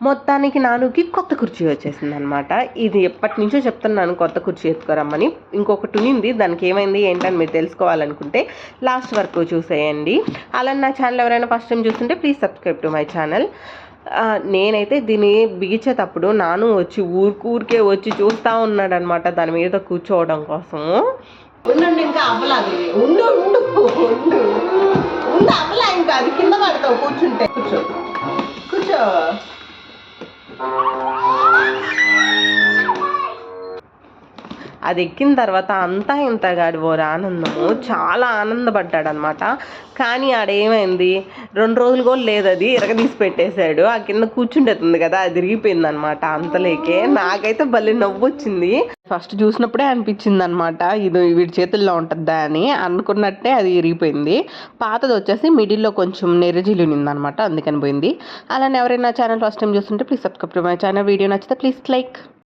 మొత్తానికి నానుకి కొత్త కుర్చీ వచ్చేసింది అనమాట. ఇది ఎప్పటి నుంచో చెప్తున్నాను కొత్త కుర్చీ ఎత్తుకోరమ్మని. ఇంకొకటి ఉంది, దానికి ఏమైంది ఏంటని మీరు తెలుసుకోవాలనుకుంటే లాస్ట్ వరకు చూసేయండి. అలా నా ఛానల్ ఎవరైనా ఫస్ట్ టైం చూస్తుంటే please subscribe to my channel. నేనైతే దీన్ని బిగించేటప్పుడు నాను వచ్చి ఊరికే వచ్చి చూస్తూ ఉన్నాడు అనమాట దాని మీద కూర్చోవడం కోసము. ఉండండి, ఇంకా అవ్వలేదు. ఉండు ఉండు ఉండు ఉండు అవ్వలే, ఇంకా అది కింద పడతావు కూర్చుంటే. కూర్చో కూర్చో. అది ఎక్కిన తర్వాత అంతా ఇంత గాడి ఓరు ఆనందము, చాలా ఆనందపడ్డాడనమాట. కానీ ఆడేమైంది, 2 రోజులు కూడా లేదు, అది ఇరగదీసి పెట్టేశాడు. ఆ కింద కూర్చుంటుంది కదా, అది విరిగిపోయింది అనమాట. అంతలేకే నాకైతే భలే నవ్వు వచ్చింది. ఫస్ట్ చూసినప్పుడే అనిపించింది అనమాట, ఇది వీడి చేతుల్లో ఉంటుందా అని. అనుకున్నట్టే అది విరిగిపోయింది. పాతది వచ్చేసి మిడిల్లో కొంచెం నెరజిలినింది అనమాట, అందుకని పోయింది. అలానే ఎవరైనా ఛానల్ ఫస్ట్ టైం చూస్తుంటే please subscribe to my channel. Video నచ్చితే ప్లీజ్ లైక్.